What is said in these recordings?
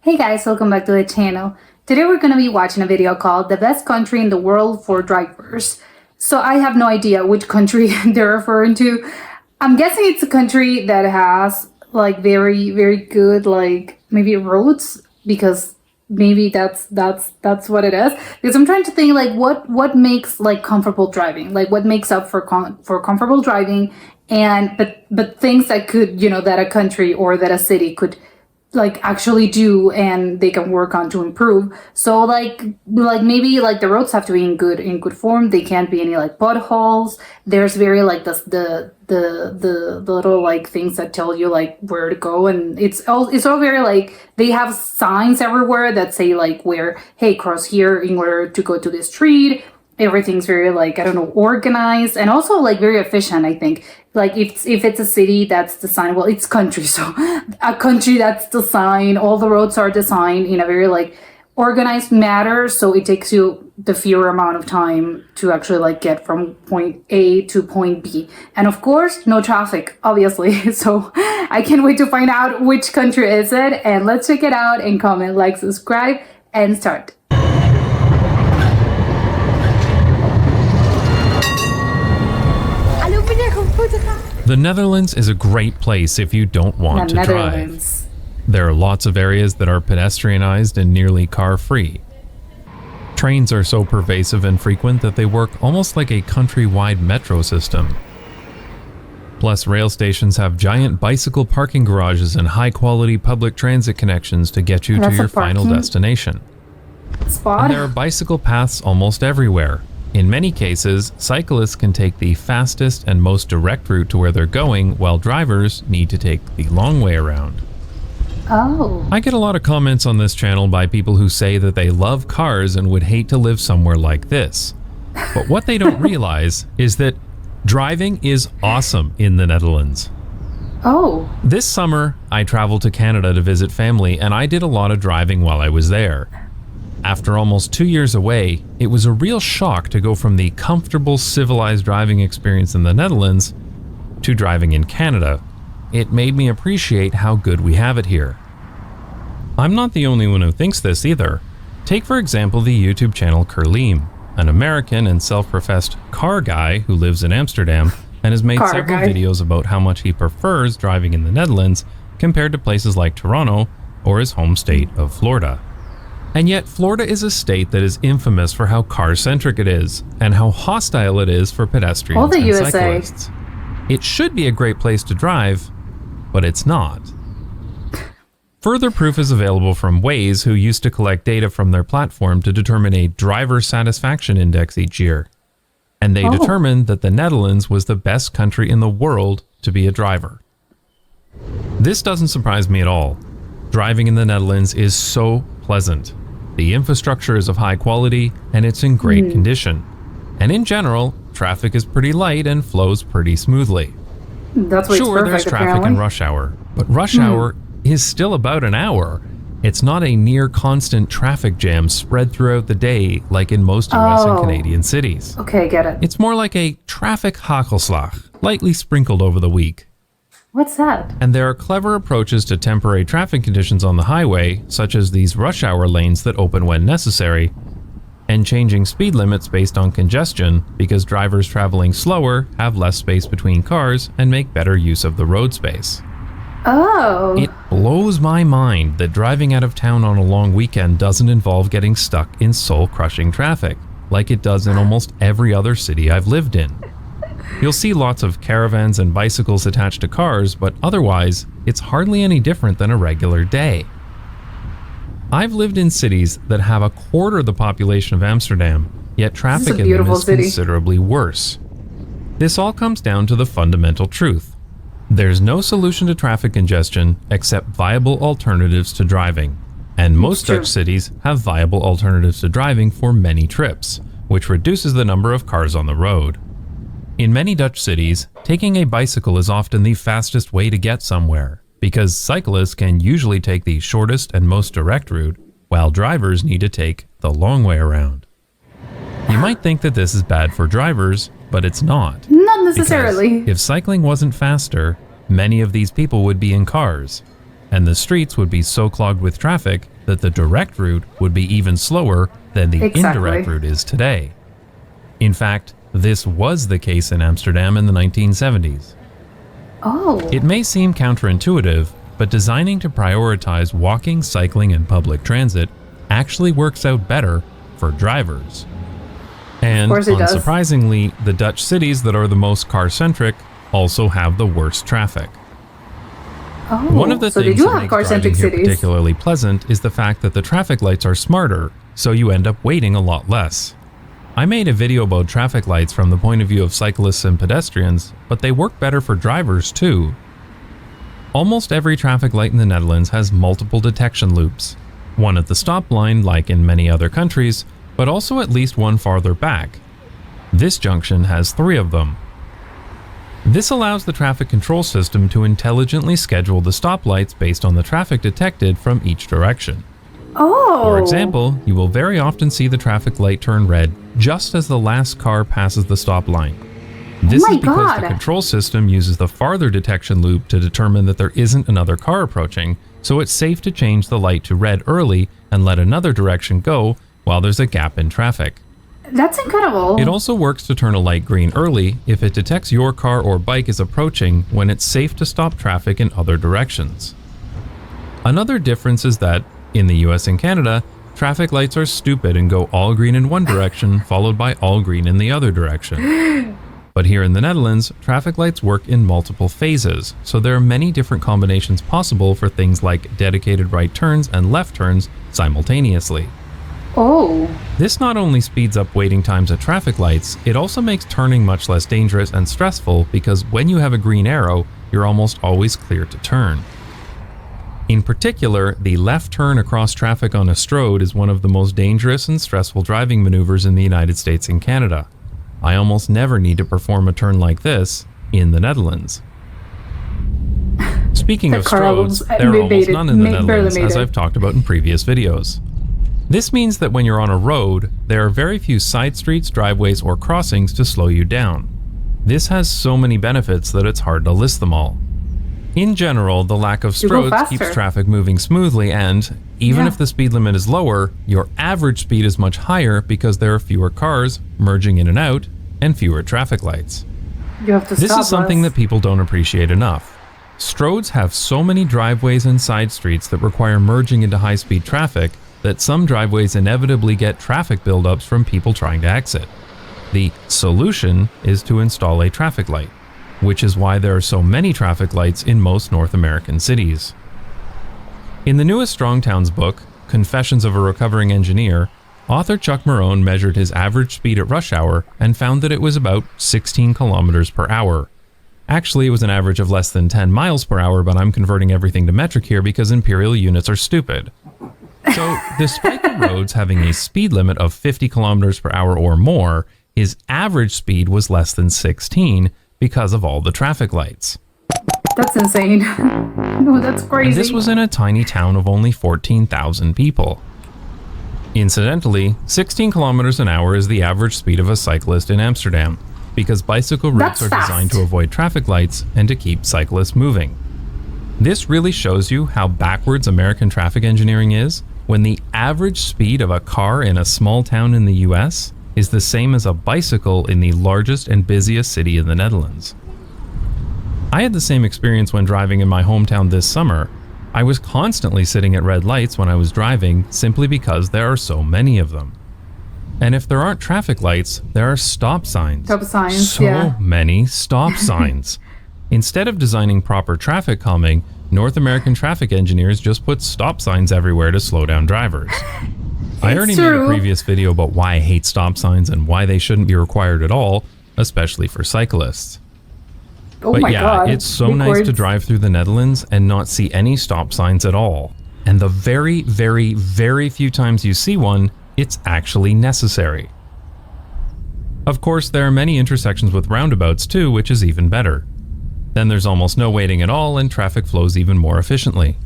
Hey guys, welcome back to the channel. Today we're going to be watching a video called The Best Country in the World for Drivers. So I have no idea which country they're referring to. I'm guessing it's a country that has like very, very good like maybe roads, because maybe that's what it is. Because I'm trying to think like what makes like comfortable driving, like what makes up for comfortable driving, and but things that could, that a country or that a city could like actually do and they can work on to improve. So like maybe like the roads have to be in good form. They can't be any like potholes. There's very like the little like things that tell you like where to go, and it's all very like they have signs everywhere that say like where, hey, cross here in order to go to this street. Everything's very like, I don't know, organized, and also like very efficient. I think like if it's a city that's designed, well, it's country, so a country that's designed, all the roads are designed in a very like organized manner, so it takes you the fewer amount of time to actually like get from point A to point B, and of course no traffic, obviously. So I can't wait to find out which country is it, and let's check it out and comment, like, subscribe, and start. The Netherlands is a great place if you don't want to drive. There are lots of areas that are pedestrianized and nearly car-free. Trains are so pervasive and frequent that they work almost like a countrywide metro system. Plus, rail stations have giant bicycle parking garages and high-quality public transit connections to get you to your final destination. And there are bicycle paths almost everywhere. In many cases, cyclists can take the fastest and most direct route to where they're going, while drivers need to take the long way around. Oh. I get a lot of comments on this channel by people who say that they love cars and would hate to live somewhere like this. But what they don't realize is that driving is awesome in the Netherlands. Oh. This summer, I traveled to Canada to visit family, and I did a lot of driving while I was there. After almost 2 years away, it was a real shock to go from the comfortable, civilized driving experience in the Netherlands to driving in Canada. It made me appreciate how good we have it here. I'm not the only one who thinks this either. Take for example the YouTube channel Kerleem, an American and self-professed car guy who lives in Amsterdam and has made several videos about how much he prefers driving in the Netherlands compared to places like Toronto or his home state of Florida. And yet, Florida is a state that is infamous for how car-centric it is, and how hostile it is for pedestrians and cyclists. It should be a great place to drive, but it's not. Further proof is available from Waze, who used to collect data from their platform to determine a driver satisfaction index each year. And they determined that the Netherlands was the best country in the world to be a driver. This doesn't surprise me at all. Driving in the Netherlands is so pleasant. The infrastructure is of high quality and it's in great condition. And in general, traffic is pretty light and flows pretty smoothly. That's why sure, there's traffic in rush hour, but rush hour is still about an hour. It's not a near constant traffic jam spread throughout the day like in most US and Canadian cities. Okay, get it. It's more like a traffic hagelslag, lightly sprinkled over the week. What's that? And there are clever approaches to temporary traffic conditions on the highway, such as these rush hour lanes that open when necessary, and changing speed limits based on congestion because drivers traveling slower have less space between cars and make better use of the road space. Oh. It blows my mind that driving out of town on a long weekend doesn't involve getting stuck in soul-crushing traffic, like it does in almost every other city I've lived in. You'll see lots of caravans and bicycles attached to cars, but otherwise, it's hardly any different than a regular day. I've lived in cities that have a quarter the population of Amsterdam, yet traffic in them is considerably worse. This all comes down to the fundamental truth. There's no solution to traffic congestion except viable alternatives to driving, and most Dutch cities have viable alternatives to driving for many trips, which reduces the number of cars on the road. In many Dutch cities, taking a bicycle is often the fastest way to get somewhere, because cyclists can usually take the shortest and most direct route, while drivers need to take the long way around. You might think that this is bad for drivers, but it's not. Not necessarily. Because if cycling wasn't faster, many of these people would be in cars, and the streets would be so clogged with traffic that the direct route would be even slower than the Exactly. indirect route is today. In fact, this was the case in Amsterdam in the 1970s. Oh. It may seem counterintuitive, but designing to prioritize walking, cycling, and public transit actually works out better for drivers. And course it does. unsurprisingly, the Dutch cities that are the most car-centric also have the worst traffic. Oh. One of the so things they do that have makes car-centric driving here cities. particularly pleasant is the fact that the traffic lights are smarter, so you end up waiting a lot less. I made a video about traffic lights from the point of view of cyclists and pedestrians, but they work better for drivers too. Almost every traffic light in the Netherlands has multiple detection loops. One at the stop line, like in many other countries, but also at least one farther back. This junction has 3 of them. This allows the traffic control system to intelligently schedule the stoplights based on the traffic detected from each direction. Oh. For example, you will very often see the traffic light turn red just as the last car passes the stop line. This my is because God. the control system uses the farther detection loop to determine that there isn't another car approaching, so it's safe to change the light to red early and let another direction go while there's a gap in traffic. That's incredible. It also works to turn a light green early if it detects your car or bike is approaching when it's safe to stop traffic in other directions. Another difference is that, in the US and Canada, traffic lights are stupid and go all green in one direction followed by all green in the other direction. But here in the Netherlands, traffic lights work in multiple phases, so there are many different combinations possible for things like dedicated right turns and left turns simultaneously. Oh. This not only speeds up waiting times at traffic lights, it also makes turning much less dangerous and stressful because when you have a green arrow, you're almost always clear to turn. In particular, the left turn across traffic on a Strode is one of the most dangerous and stressful driving maneuvers in the United States and Canada. I almost never need to perform a turn like this in the Netherlands. Speaking The of car Strodes, almost there are almost made it- none in the barely Netherlands, made as it. I've talked about in previous videos. This means that when you're on a road, there are very few side streets, driveways, or crossings to slow you down. This has so many benefits that it's hard to list them all. In general, the lack of You go Strodes keeps faster. traffic moving smoothly and, even Yeah. if the speed limit is lower, your average speed is much higher because there are fewer cars merging in and out and fewer traffic lights. You have to This stop is something less. that people don't appreciate enough. Strodes have so many driveways and side streets that require merging into high-speed traffic that some driveways inevitably get traffic buildups from people trying to exit. The solution is to install a traffic light, which is why there are so many traffic lights in most North American cities. In the newest Strong Towns book, Confessions of a Recovering Engineer, author Chuck Marohn measured his average speed at rush hour and found that it was about 16 kilometers per hour. Actually, it was an average of less than 10 miles per hour, but I'm converting everything to metric here because imperial units are stupid. So, despite the roads having a speed limit of 50 kilometers per hour or more, his average speed was less than 16 because of all the traffic lights. That's insane. No, that's crazy. And this was in a tiny town of only 14,000 people. Incidentally, 16 kilometers an hour is the average speed of a cyclist in Amsterdam, because bicycle routes That's are designed fast. to avoid traffic lights and to keep cyclists moving. This really shows you how backwards American traffic engineering is when the average speed of a car in a small town in the US is the same as a bicycle in the largest and busiest city in the Netherlands. I had the same experience when driving in my hometown this summer. I was constantly sitting at red lights when I was driving simply because there are so many of them. And if there aren't traffic lights, there are stop signs. Stop signs, So yeah. many stop signs. Instead of designing proper traffic calming, North American traffic engineers just put stop signs everywhere to slow down drivers. I already made a true. previous video about why I hate stop signs and why they shouldn't be required at all, especially for cyclists. Oh But my yeah, god. it's so Big nice words. to drive through the Netherlands and not see any stop signs at all. And the very, very, very few times you see one, it's actually necessary. Of course, there are many intersections with roundabouts too, which is even better. Then there's almost no waiting at all and traffic flows even more efficiently.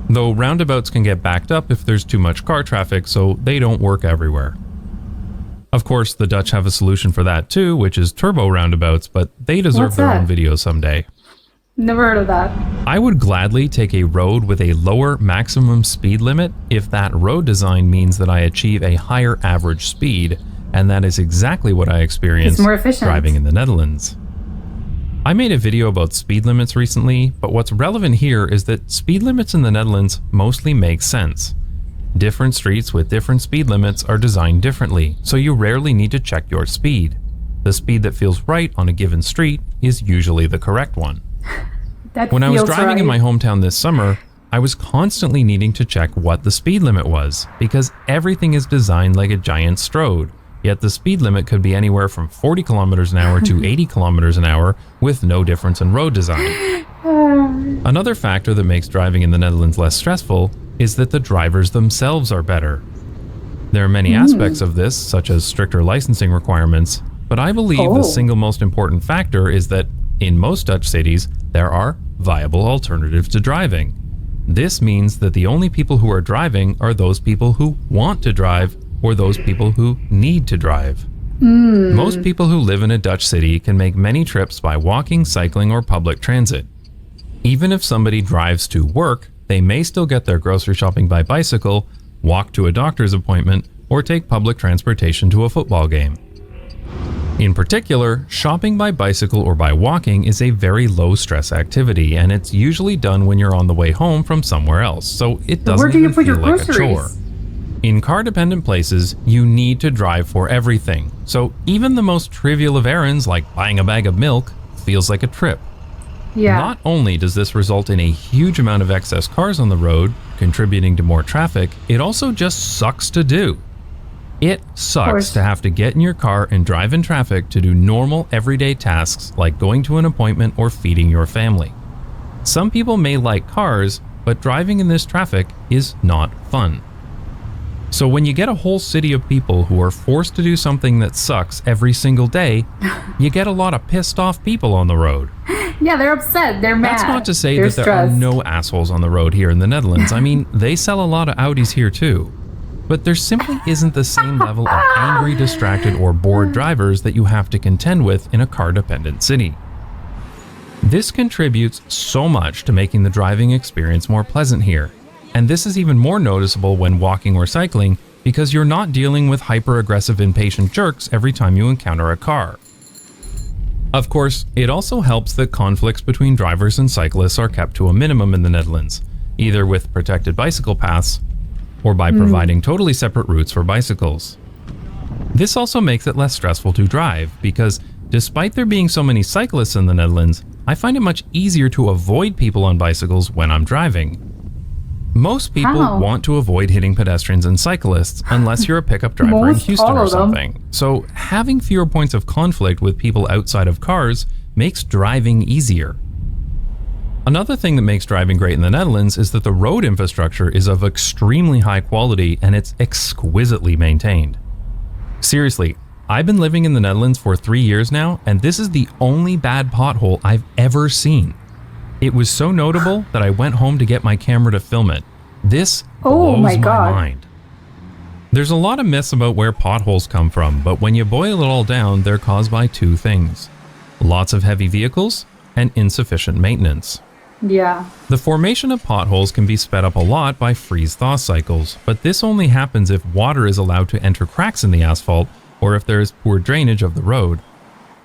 Though roundabouts can get backed up if there's too much car traffic, so they don't work everywhere. Of course, the Dutch have a solution for that too, which is turbo roundabouts, but they deserve What's their that? own video someday. Never heard of that. I would gladly take a road with a lower maximum speed limit if that road design means that I achieve a higher average speed, and that is exactly what I experienced more efficient. driving in the Netherlands. I made a video about speed limits recently, but what's relevant here is that speed limits in the Netherlands mostly make sense. Different streets with different speed limits are designed differently, so you rarely need to check your speed. The speed that feels right on a given street is usually the correct one. When I was driving in my hometown this summer, I was constantly needing to check what the speed limit was, because everything is designed like a giant strode. Yet the speed limit could be anywhere from 40 kilometers an hour to 80 kilometers an hour with no difference in road design. Another factor that makes driving in the Netherlands less stressful is that the drivers themselves are better. There are many aspects of this, such as stricter licensing requirements, but I believe the single most important factor is that in most Dutch cities, there are viable alternatives to driving. This means that the only people who are driving are those people who want to drive or those people who need to drive. Most people who live in a Dutch city can make many trips by walking, cycling, or public transit. Even if somebody drives to work, they may still get their grocery shopping by bicycle, walk to a doctor's appointment, or take public transportation to a football game. In particular, shopping by bicycle or by walking is a very low-stress activity, and it's usually done when you're on the way home from somewhere else, so it doesn't even feel like a chore. In car-dependent places, you need to drive for everything, so even the most trivial of errands like buying a bag of milk feels like a trip. Yeah. Not only does this result in a huge amount of excess cars on the road, contributing to more traffic, it also just sucks to do. It sucks to have to get in your car and drive in traffic to do normal everyday tasks like going to an appointment or feeding your family. Some people may like cars, but driving in this traffic is not fun. So when you get a whole city of people who are forced to do something that sucks every single day, you get a lot of pissed off people on the road. Yeah, they're upset. They're mad. That's not to say they're that there are no assholes on the road here in the Netherlands. I mean, they sell a lot of Audis here too. But there simply isn't the same level of angry, distracted, or bored drivers that you have to contend with in a car-dependent city. This contributes so much to making the driving experience more pleasant here. And this is even more noticeable when walking or cycling because you're not dealing with hyper-aggressive impatient jerks every time you encounter a car. Of course, it also helps that conflicts between drivers and cyclists are kept to a minimum in the Netherlands, either with protected bicycle paths or by providing totally separate routes for bicycles. This also makes it less stressful to drive because despite there being so many cyclists in the Netherlands, I find it much easier to avoid people on bicycles when I'm driving. Most people want to avoid hitting pedestrians and cyclists unless you're a pickup driver in Houston or something. So having fewer points of conflict with people outside of cars makes driving easier. Another thing that makes driving great in the Netherlands is that the road infrastructure is of extremely high quality and it's exquisitely maintained. Seriously, I've been living in the Netherlands for 3 years now, and this is the only bad pothole I've ever seen. It was so notable that I went home to get my camera to film it. This blows my mind. There's a lot of myths about where potholes come from, but when you boil it all down, they're caused by two things: lots of heavy vehicles and insufficient maintenance. Yeah. The formation of potholes can be sped up a lot by freeze-thaw cycles, but this only happens if water is allowed to enter cracks in the asphalt or if there is poor drainage of the road.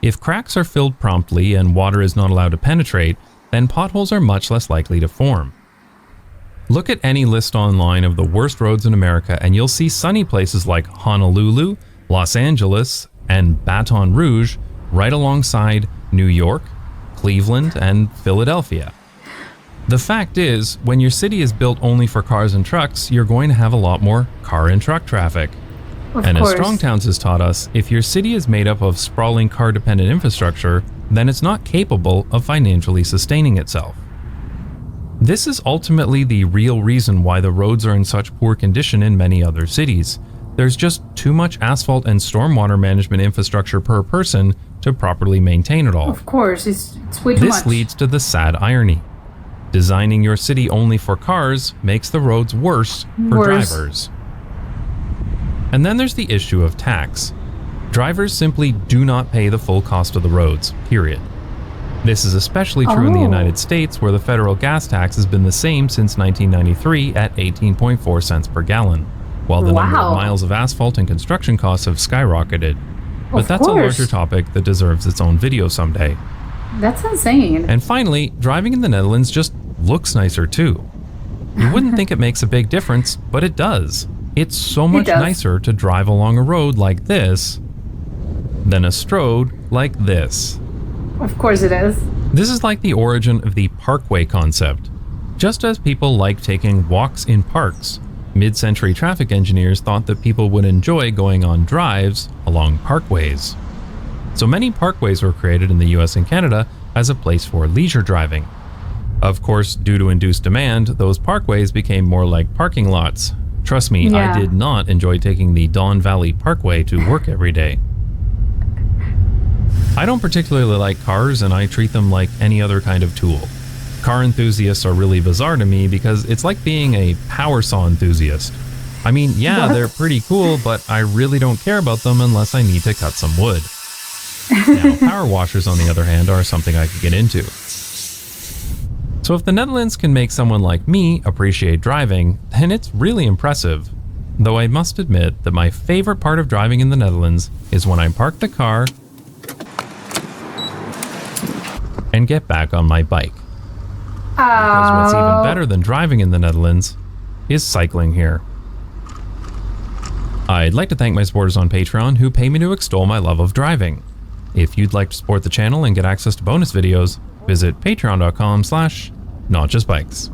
If cracks are filled promptly and water is not allowed to penetrate, then potholes are much less likely to form. Look at any list online of the worst roads in America and you'll see sunny places like Honolulu, Los Angeles, and Baton Rouge right alongside New York, Cleveland, and Philadelphia. The fact is, when your city is built only for cars and trucks, you're going to have a lot more car and truck traffic. And as Strong Towns has taught us, if your city is made up of sprawling car-dependent infrastructure, then it's not capable of financially sustaining itself. This is ultimately the real reason why the roads are in such poor condition in many other cities. There's just too much asphalt and stormwater management infrastructure per person to properly maintain it all. Of course, it's way too much. This leads to the sad irony. Designing your city only for cars makes the roads worse for drivers. And then there's the issue of tax. Drivers simply do not pay the full cost of the roads, period. This is especially true in the United States, where the federal gas tax has been the same since 1993 at 18.4 cents per gallon, while the number of miles of asphalt and construction costs have skyrocketed. But that's a larger topic that deserves its own video someday. That's insane. And finally, driving in the Netherlands just looks nicer too. You wouldn't think it makes a big difference, but it does. It's so much nicer to drive along a road like this than a strode like this. Of course it is. This is like the origin of the parkway concept. Just as people like taking walks in parks, mid-century traffic engineers thought that people would enjoy going on drives along parkways. So many parkways were created in the US and Canada as a place for leisure driving. Of course, due to induced demand, those parkways became more like parking lots. Trust me, I did not enjoy taking the Don Valley Parkway to work every day. I don't particularly like cars, and I treat them like any other kind of tool. Car enthusiasts are really bizarre to me because it's like being a power saw enthusiast. I mean, yeah, they're pretty cool, but I really don't care about them unless I need to cut some wood. Now, power washers, on the other hand, are something I could get into. So if the Netherlands can make someone like me appreciate driving, then it's really impressive. Though I must admit that my favorite part of driving in the Netherlands is when I park the car and get back on my bike. Because what's even better than driving in the Netherlands is cycling here. I'd like to thank my supporters on Patreon who pay me to extol my love of driving. If you'd like to support the channel and get access to bonus videos, visit patreon.com/notjustbikes.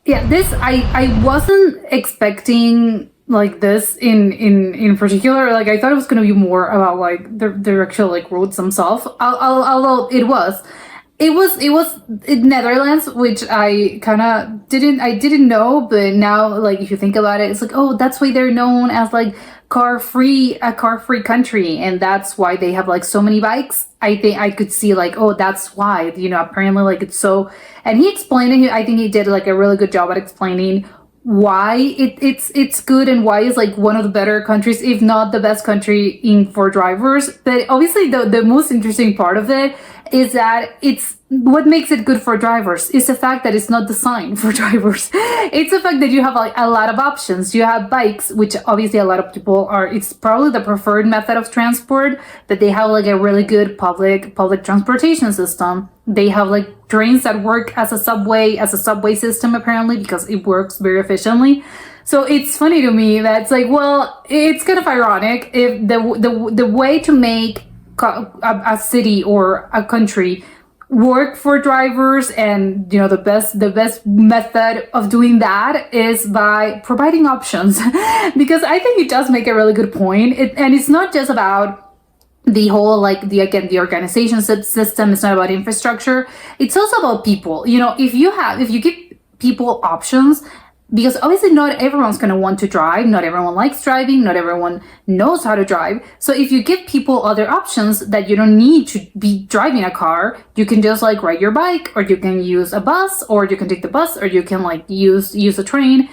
Yeah, this I wasn't expecting like this in particular. Like I thought it was gonna be more about like the actual like roads themselves. Although it was in Netherlands, which I kind of didn't know, but now like if you think about it, it's like, oh, that's why they're known as like a car free country, and that's why they have like so many bikes. I think I could see like, oh, that's why, apparently like it's so. And he explained it. I think he did like a really good job at explaining why it's good and why it's like one of the better countries, if not the best country for drivers. But obviously the most interesting part of it is that it's what makes it good for drivers is the fact that it's not designed for drivers. It's the fact that you have like a lot of options. You have bikes, which obviously a lot of people it's probably the preferred method of transport, but they have like a really good public transportation system. They have like trains that work as a subway system apparently, because it works very efficiently. So it's funny to me that it's like, well, it's kind of ironic if the way to make a city or a country work for drivers, and the best method of doing that is by providing options. Because I think it does make a really good point. And it's not just about the whole the organization system. It's not about infrastructure. It's also about people. If you give people options, because obviously not everyone's going to want to drive. Not everyone likes driving. Not everyone knows how to drive. So if you give people other options that you don't need to be driving a car, you can just like ride your bike, or you can use a bus, or you can take the bus, or you can like use a train.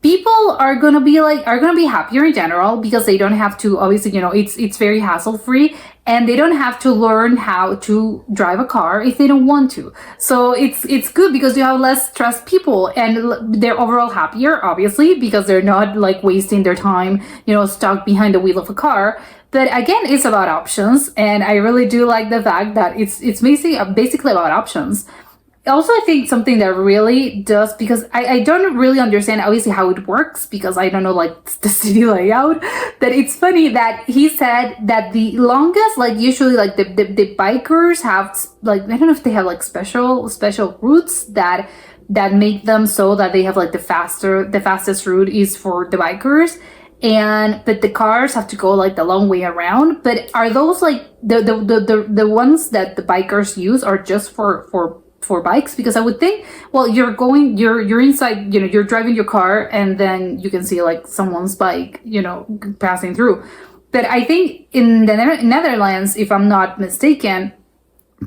People are gonna be happier in general, because they don't have to, obviously, it's very hassle free, and they don't have to learn how to drive a car if they don't want to. So it's good because you have less stressed people, and they're overall happier, obviously, because they're not like wasting their time, stuck behind the wheel of a car. But again, it's about options, and I really do like the fact that it's basically about options. Also, I think something that really does, because I don't really understand obviously how it works, because I don't know like the city layout, but it's funny that he said that the longest, like usually like the bikers have like, I don't know if they have like special routes that make them so that they have like the fastest route is for the bikers, but the cars have to go like the long way around. But are those like the ones that the bikers use are just for bikes? Because I would think, well, you're inside, you're driving your car, and then you can see like someone's bike, passing through. But I think in the Netherlands, if I'm not mistaken,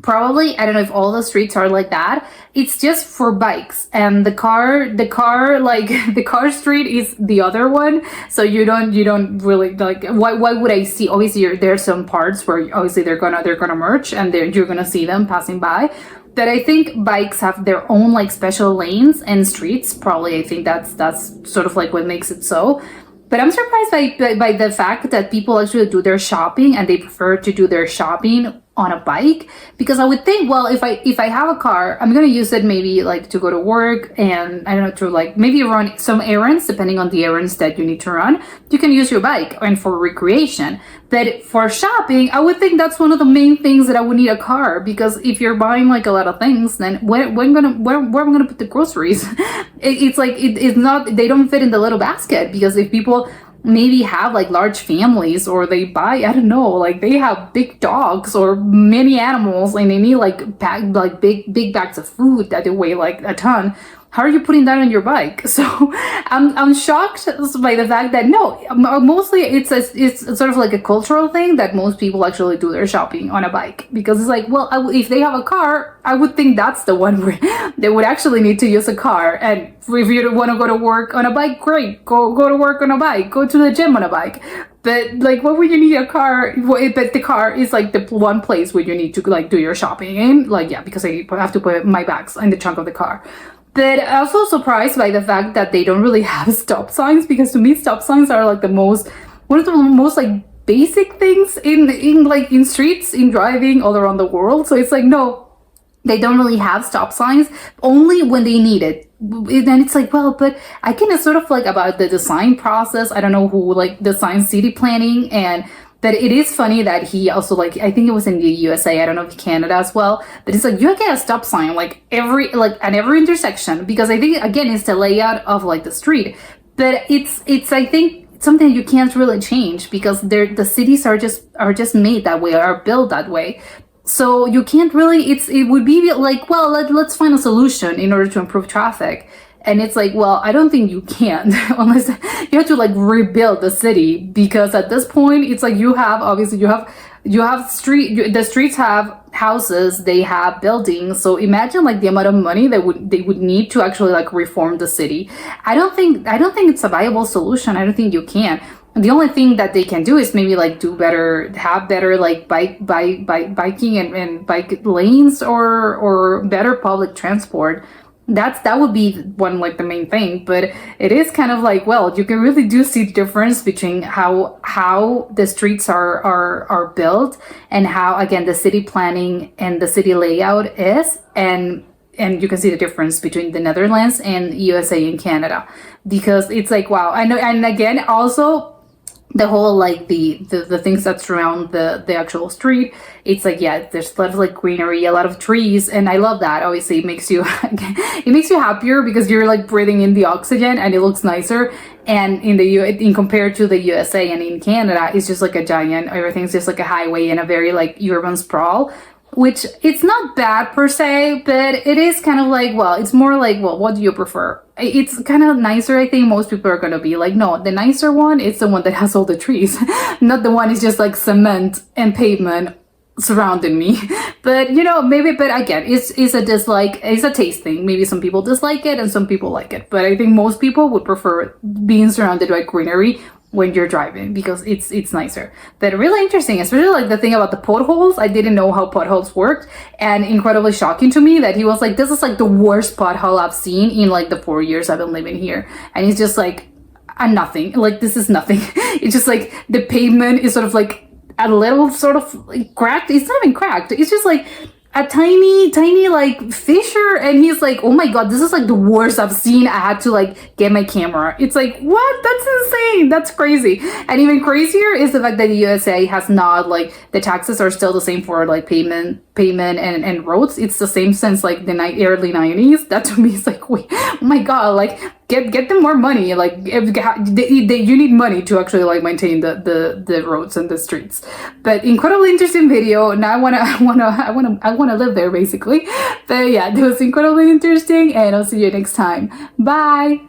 Probably, I don't know if all the streets are like that. It's just for bikes, and like the car street is the other one. So you don't really like. Why would I see? Obviously, there's some parts where obviously they're gonna merge, and you're gonna see them passing by. But I think bikes have their own like special lanes and streets. Probably, I think that's sort of like what makes it so. But I'm surprised by the fact that people actually do their shopping and they prefer to do their shopping on a bike, because I would think, well, if I have a car, I'm gonna use it maybe like to go to work, and I don't know, to like maybe run some errands, depending on the errands that you need to run. You can use your bike, and for recreation. But for shopping, I would think that's one of the main things that I would need a car, because if you're buying like a lot of things, then where am I gonna put the groceries? It's not, they don't fit in the little basket, because if people maybe have like large families, or they buy, I don't know, like they have big dogs or many animals, and they need like big bags of food that they weigh like a ton. How are you putting that on your bike? So I'm shocked by the fact that no, mostly it's sort of like a cultural thing that most people actually do their shopping on a bike, because it's like, well, if they have a car, I would think that's the one where they would actually need to use a car. And if you want to go to work on a bike, great, go to work on a bike, go to the gym on a bike. But like, what would you need a car? But the car is like the one place where you need to like do your shopping in. Like, yeah, because I have to put my bags in the trunk of the car. But I'm also surprised by the fact that they don't really have stop signs, because to me, stop signs are like one of the most like basic things in streets, in driving all around the world. So it's like, no, they don't really have stop signs, only when they need it. Then it's like, well, but I can sort of like about the design process. I don't know who like designs city planning, and but it is funny that he also, like, I think it was in the USA, I don't know if Canada as well, but it's like you get a stop sign like at every intersection, because I think again it's the layout of like the street. But it's I think something you can't really change, because the cities are just made that way, are built that way. So you can't really, it would be like, well, let's find a solution in order to improve traffic. And it's like, well, I don't think you can unless you have to like rebuild the city, because at this point it's like you have the streets have houses, they have buildings. So imagine like the amount of money they would need to actually like reform the city. I don't think it's a viable solution. I don't think you can. The only thing that they can do is maybe like have better like biking and bike lanes, or better public transport. That would be one, like the main thing. But it is kind of like, well, you can really do see the difference between how the streets are built, and how again the city planning and the city layout is, and you can see the difference between the Netherlands and USA and Canada, because it's like, wow, I know. And again, also the whole like the things that surround the actual street, it's like, yeah, there's a lot of like greenery, a lot of trees, and I love that. Obviously it makes you happier, because you're like breathing in the oxygen, and it looks nicer. And in compared to the USA and in Canada, it's just like a giant, everything's just like a highway and a very like urban sprawl, which it's not bad per se, but it is kind of like, well, it's more like, well, what do you prefer? It's kind of nicer. I think most people are going to be like, no, the nicer one is the one that has all the trees, not the one is just like cement and pavement surrounding me. But but again, it's a dislike, it's a taste thing. Maybe some people dislike it and some people like it, but I think most people would prefer being surrounded by greenery when you're driving, because it's nicer. But really interesting, especially like the thing about the potholes. I didn't know how potholes worked, and incredibly shocking to me that he was like, this is like the worst pothole I've seen in like the 4 years I've been living here. And he's just like, nothing, like this is nothing. It's just like the pavement is sort of like a little sort of like cracked. It's not even cracked, it's just like a tiny like fissure. And he's like, oh my god, this is like the worst I've seen. I had to like get my camera. It's like, what? That's insane. That's crazy. And even crazier is the fact that the USA has not, like, the taxes are still the same for like pavement and roads. It's the same since like the early 90s. That to me is like, wait, oh my god, like get them more money. Like you need money to actually like maintain the roads and the streets. But incredibly interesting video. Now I wanna live there basically. But yeah, it was incredibly interesting, and I'll see you next time. Bye.